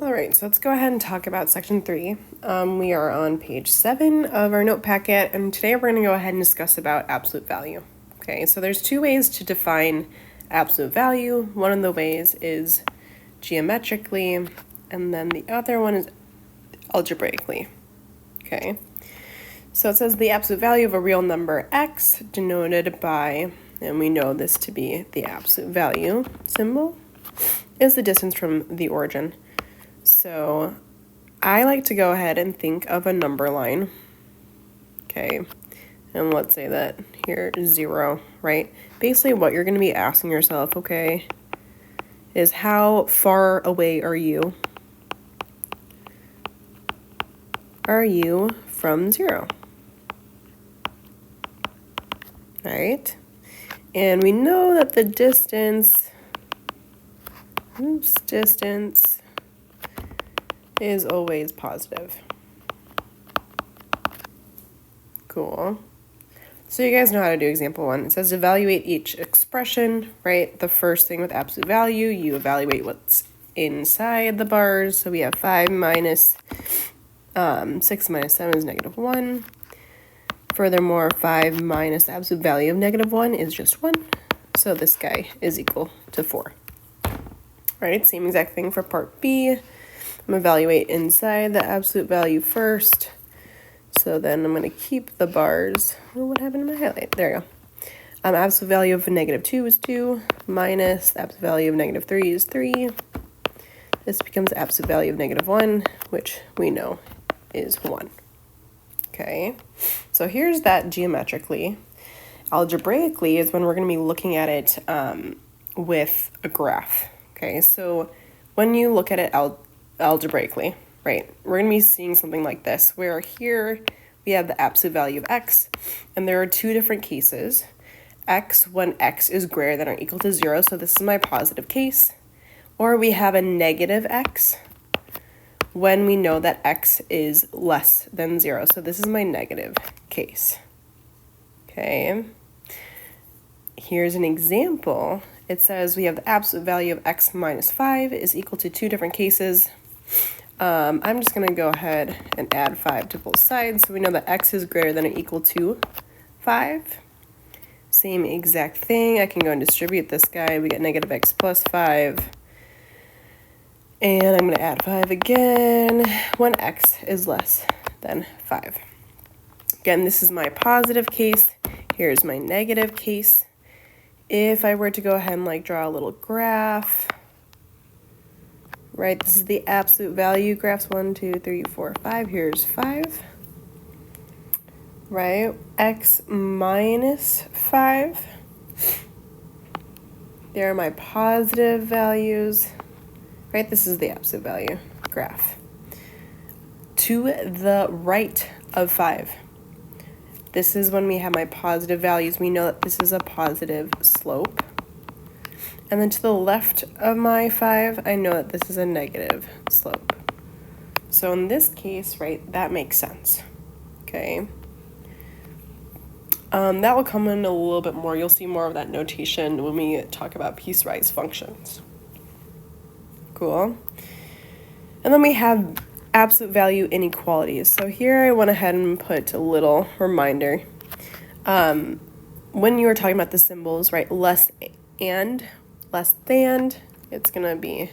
All right, so let's go ahead and talk about section 3. We are on page 7 of our note packet, and today we're going to go ahead and discuss about absolute value. Okay, so there's two ways to define absolute value. One of the ways is geometrically, and then the other one is algebraically. Okay, so it says the absolute value of a real number x denoted by, and we know this to be the absolute value symbol, is the distance from the origin. So I like to go ahead and think of a number line, okay, and let's say that here is 0, right? Basically what you're going to be asking yourself, okay, is how far away are you from 0, right? And we know that the distance is always positive. Cool. So you guys know how to do example 1. It says evaluate each expression, right? The first thing with absolute value, you evaluate what's inside the bars. So we have 5 minus 6 minus 7 is -1. Furthermore, 5 minus the absolute value of -1 is just 1. So this guy is equal to 4. Right, same exact thing for part B. I'm going to evaluate inside the absolute value first. So then I'm going to keep the bars. Oh, what happened to my highlight? There you go. Absolute value of -2 is 2, minus the absolute value of -3 is 3. This becomes absolute value of -1, which we know is 1. Okay, so here's that geometrically. Algebraically is when we're going to be looking at it with a graph. Okay, so when you look at it algebraically, right, we're going to be seeing something like this, where here we have the absolute value of x, and there are two different cases. X when x is greater than or equal to 0, so this is my positive case, or we have a negative x when we know that x is less than 0, so this is my negative case. Okay, here's an example. It says we have the absolute value of x minus 5 is equal to two different cases. I'm just going to go ahead and add 5 to both sides. So we know that x is greater than or equal to 5. Same exact thing. I can go and distribute this guy. We get negative x plus 5. And I'm going to add 5 again when x is less than 5. Again, this is my positive case. Here's my negative case. If I were to go ahead and like draw a little graph, right, this is the absolute value graphs, 1, 2, 3, 4, 5. Here's 5, right? X minus 5. There are my positive values, right? This is the absolute value graph. To the right of 5. This is when we have my positive values. We know that this is a positive slope. And then to the left of my 5, I know that this is a negative slope. So in this case, right, that makes sense. Okay. That will come in a little bit more. You'll see more of that notation when we talk about piecewise functions. Cool. And then we have absolute value inequalities. So here I went ahead and put a little reminder. When you were talking about the symbols, right, less than, it's going to be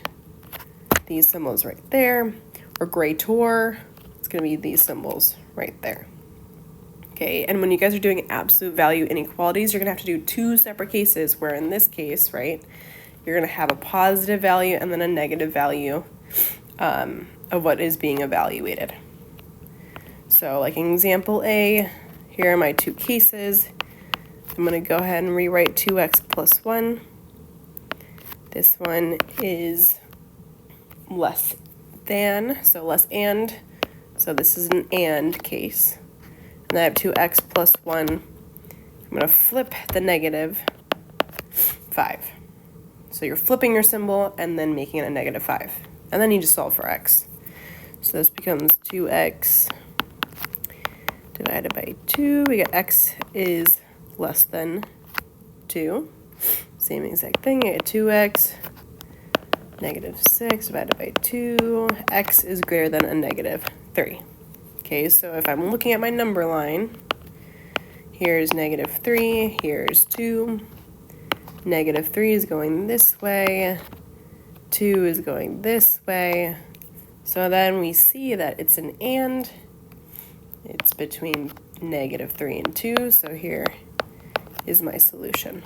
these symbols right there, or greater, it's going to be these symbols right there. Okay, and when you guys are doing absolute value inequalities, you're going to have to do two separate cases, where in this case, right, you're going to have a positive value and then a negative value of what is being evaluated. So like in example A, here are my two cases. I'm going to go ahead and rewrite 2x plus 1. This one is less than, so less and. So this is an and case. And I have 2x plus 1. I'm going to flip the negative 5. So you're flipping your symbol and then making it a negative 5. And then you just solve for x. So this becomes 2x divided by 2. We get x is less than 2. Same exact thing. I get 2x Negative 6 divided by 2. X is greater than a negative 3. Okay, so if I'm looking at my number line, here's negative 3, here's 2. Negative 3 is going this way. 2 is going this way. So then we see that it's an and. It's between negative 3 and 2. So here is my solution.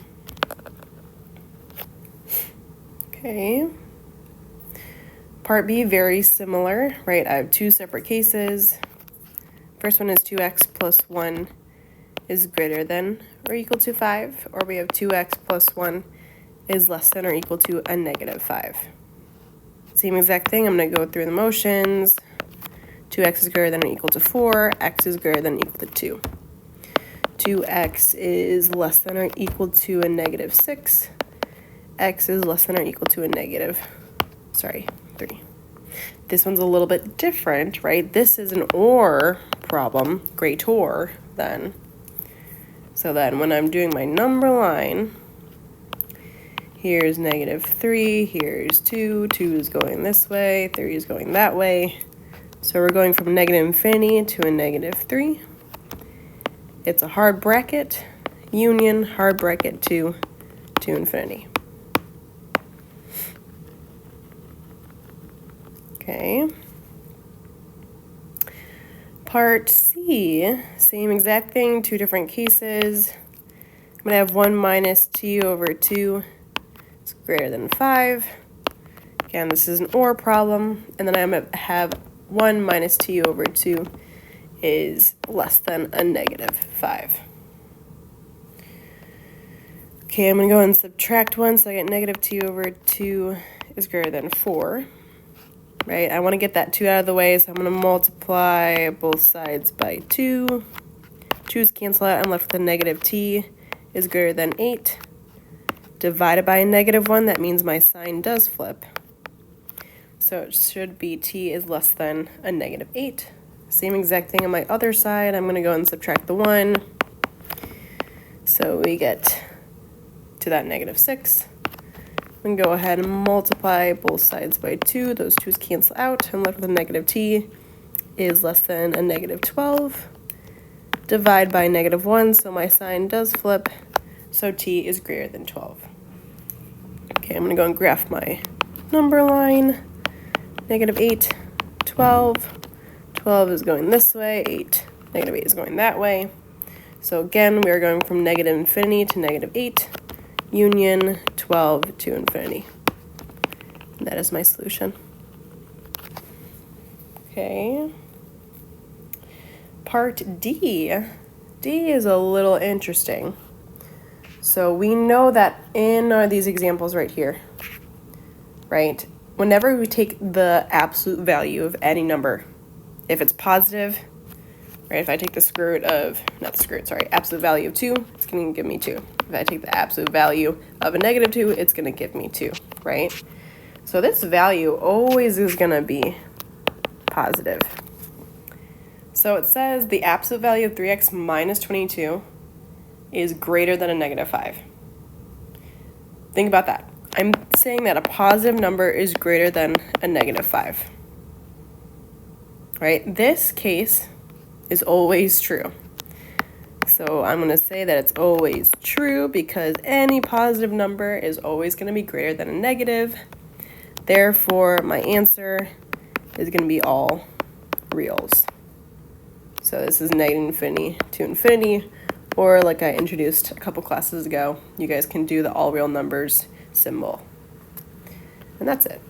Okay. Part B, very similar, right? I have two separate cases. First one is 2x plus 1 is greater than or equal to 5, or we have 2x plus 1 is less than or equal to a negative 5. Same exact thing, I'm going to go through the motions. 2x is greater than or equal to 4, x is greater than or equal to 2. 2x is less than or equal to a negative 6. X is less than or equal to a negative, 3. This one's a little bit different, right? This is an or problem, greater than. So then when I'm doing my number line, here's negative 3, here's 2, 2 is going this way, 3 is going that way. So we're going from negative infinity to a negative 3. It's a hard bracket, union, hard bracket to infinity. Okay. Part C, same exact thing, two different cases. I'm going to have 1 minus t over 2 is greater than 5. Again, this is an or problem. And then I'm going to have 1 minus t over 2 is less than a negative 5. Okay, I'm going to go and subtract 1, so I get negative t over 2 is greater than 4. Right, I want to get that 2 out of the way, so I'm going to multiply both sides by 2. 2's cancel out, I'm left with a negative t is greater than 8. Divided by a negative 1, that means my sign does flip. So it should be t is less than a negative 8. Same exact thing on my other side, I'm going to go and subtract the 1. So we get to that negative 6. We can go ahead and multiply both sides by 2. Those 2's cancel out. I'm left with a negative t is less than a negative 12. Divide by negative 1, so my sign does flip. So t is greater than 12. Okay, I'm going to go and graph my number line. Negative 8, 12. 12 is going this way. Negative 8 is going that way. So again, we are going from negative infinity to negative 8. Union 12 to infinity. And that is my solution. Okay. Part D. D is a little interesting. So we know that in these examples right here, right, whenever we take the absolute value of any number, if it's positive, right, if I take the square root of, absolute value of 2, it's going to give me 2. If I take the absolute value of a negative 2, it's going to give me 2, right? So this value always is going to be positive. So it says the absolute value of 3x minus 22 is greater than a negative 5. Think about that. I'm saying that a positive number is greater than a negative 5. Right? This case is always true. So I'm going to say that it's always true because any positive number is always going to be greater than a negative. Therefore, my answer is going to be all reals. So this is negative infinity to infinity, or like I introduced a couple classes ago, you guys can do the all real numbers symbol. And that's it.